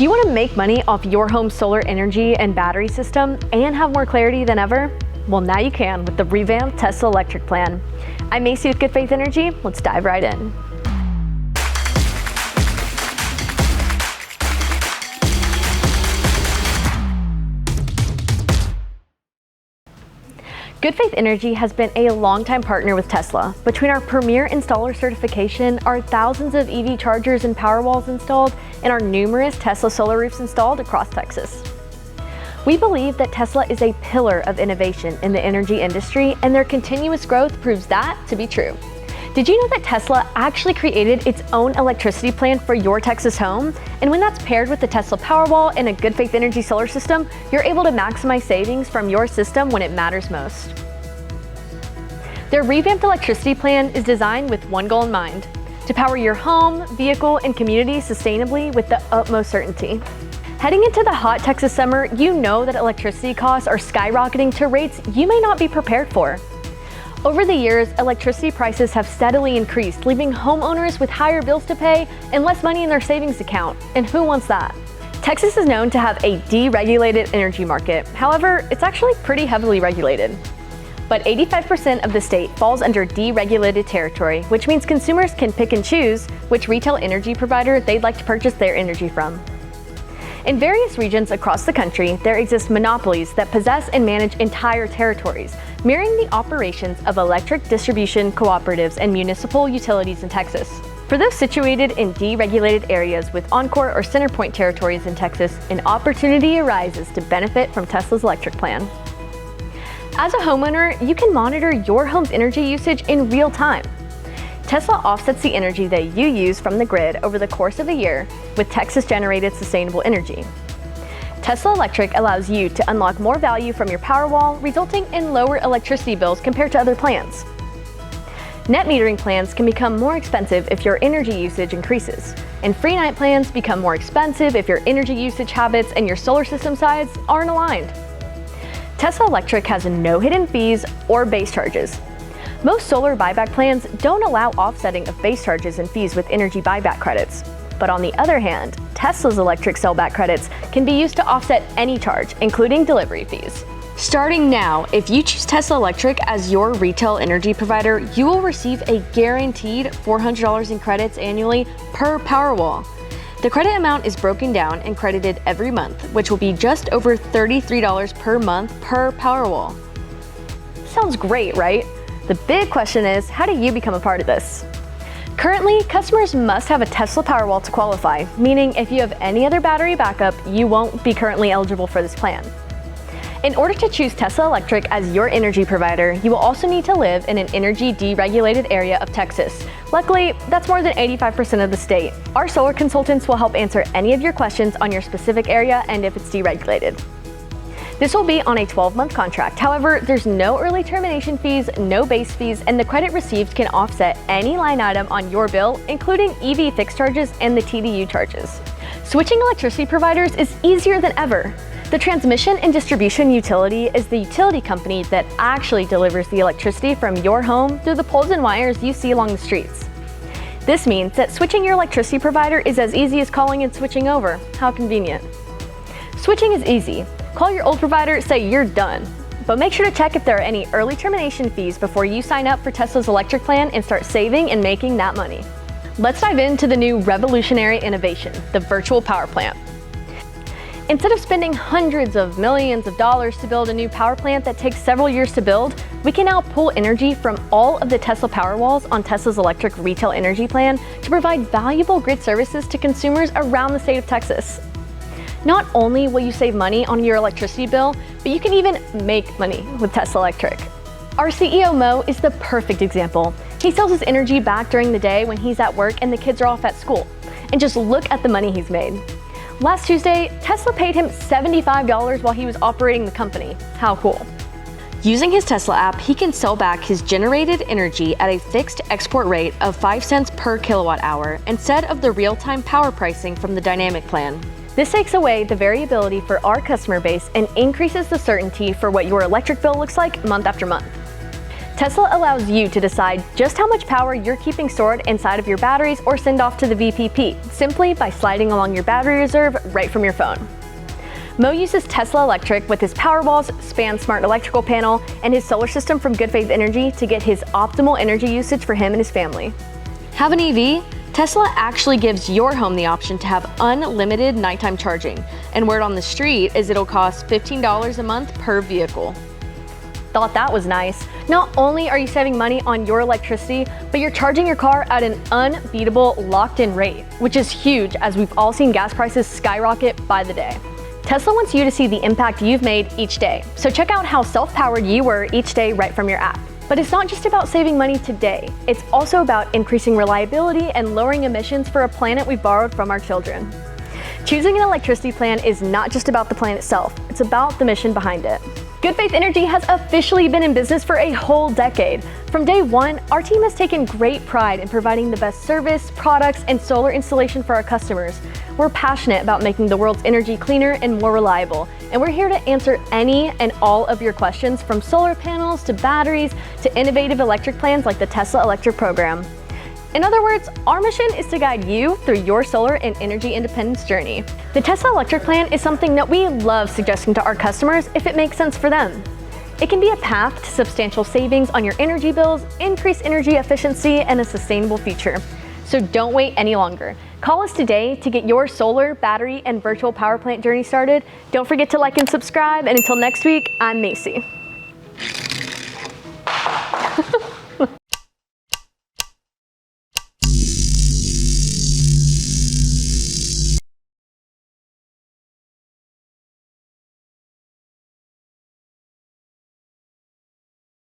Do you want to make money off your home's solar energy and battery system and have more clarity than ever? Well, now you can with the revamped Tesla Electric plan. I'm Macy with Good Faith Energy. Let's dive right in. Good Faith Energy has been a longtime partner with Tesla. Between our premier installer certification, our thousands of EV chargers and Powerwalls installed, and our numerous Tesla solar roofs installed across Texas. We believe that Tesla is a pillar of innovation in the energy industry, and their continuous growth proves that to be true. Did you know that Tesla actually created its own electricity plan for your Texas home? And when that's paired with the Tesla Powerwall and a Good Faith Energy solar system, you're able to maximize savings from your system when it matters most. Their revamped electricity plan is designed with one goal in mind: to power your home, vehicle, and community sustainably with the utmost certainty. Heading into the hot Texas summer, you know that electricity costs are skyrocketing to rates you may not be prepared for. Over the years, electricity prices have steadily increased, leaving homeowners with higher bills to pay and less money in their savings account. And who wants that? Texas is known to have a deregulated energy market. However, it's actually pretty heavily regulated. But 85% of the state falls under deregulated territory, which means consumers can pick and choose which retail energy provider they'd like to purchase their energy from. In various regions across the country, there exist monopolies that possess and manage entire territories, mirroring the operations of electric distribution cooperatives and municipal utilities in Texas. For those situated in deregulated areas with Encore or Centerpoint territories in Texas, an opportunity arises to benefit from Tesla's electric plan. As a homeowner, you can monitor your home's energy usage in real time. Tesla offsets the energy that you use from the grid over the course of a year with Texas-generated sustainable energy. Tesla Electric allows you to unlock more value from your Powerwall, resulting in lower electricity bills compared to other plans. Net metering plans can become more expensive if your energy usage increases, and free night plans become more expensive if your energy usage habits and your solar system size aren't aligned. Tesla Electric has no hidden fees or base charges. Most solar buyback plans don't allow offsetting of base charges and fees with energy buyback credits. But on the other hand, Tesla's electric sellback credits can be used to offset any charge, including delivery fees. Starting now, if you choose Tesla Electric as your retail energy provider, you will receive a guaranteed $400 in credits annually per Powerwall. The credit amount is broken down and credited every month, which will be just over $33 per month per Powerwall. Sounds great, right? The big question is, how do you become a part of this? Currently, customers must have a Tesla Powerwall to qualify, meaning if you have any other battery backup, you won't be currently eligible for this plan. In order to choose Tesla Electric as your energy provider, you will also need to live in an energy deregulated area of Texas. Luckily, that's more than 85% of the state. Our solar consultants will help answer any of your questions on your specific area and if it's deregulated. This will be on a 12-month contract. However, there's no early termination fees, no base fees, and the credit received can offset any line item on your bill, including EV fixed charges and the TDU charges. Switching electricity providers is easier than ever. The transmission and distribution utility is the utility company that actually delivers the electricity from your home through the poles and wires you see along the streets. This means that switching your electricity provider is as easy as calling and switching over. How convenient. Switching is easy. Call your old provider, say you're done. But make sure to check if there are any early termination fees before you sign up for Tesla's electric plan and start saving and making that money. Let's dive into the new revolutionary innovation, the virtual power plant. Instead of spending hundreds of millions of dollars to build a new power plant that takes several years to build, we can now pull energy from all of the Tesla Powerwalls on Tesla's electric retail energy plan to provide valuable grid services to consumers around the state of Texas. Not only will you save money on your electricity bill, but you can even make money with Tesla Electric. Our CEO Mo is the perfect example. He sells his energy back during the day when he's at work and the kids are off at school. And just look at the money he's made. Last Tuesday, Tesla paid him $75 while he was operating the company. How cool. Using his Tesla app, he can sell back his generated energy at a fixed export rate of 5 cents per kilowatt hour instead of the real-time power pricing from the dynamic plan. This takes away the variability for our customer base and increases the certainty for what your electric bill looks like month after month. Tesla allows you to decide just how much power you're keeping stored inside of your batteries or send off to the VPP, simply by sliding along your battery reserve right from your phone. Mo uses Tesla Electric with his Powerwalls, Span Smart electrical panel, and his solar system from Good Faith Energy to get his optimal energy usage for him and his family. Have an EV? Tesla actually gives your home the option to have unlimited nighttime charging, and word on the street is it'll cost $15 a month per vehicle. Thought that was nice. Not only are you saving money on your electricity, but you're charging your car at an unbeatable locked-in rate, which is huge as we've all seen gas prices skyrocket by the day. Tesla wants you to see the impact you've made each day, so check out how self-powered you were each day right from your app. But it's not just about saving money today, it's also about increasing reliability and lowering emissions for a planet we borrowed from our children. Choosing an electricity plan is not just about the plan itself, it's about the mission behind it. Good Faith Energy has officially been in business for a whole decade. From day one, our team has taken great pride in providing the best service, products, and solar installation for our customers. We're passionate about making the world's energy cleaner and more reliable, and we're here to answer any and all of your questions, from solar panels to batteries to innovative electric plans like the Tesla Electric program. In other words, our mission is to guide you through your solar and energy independence journey. The Tesla Electric plan is something that we love suggesting to our customers if it makes sense for them. It can be a path to substantial savings on your energy bills, increased energy efficiency, and a sustainable future. So don't wait any longer. Call us today to get your solar, battery, and virtual power plant journey started. Don't forget to like and subscribe, and until next week, I'm Macy.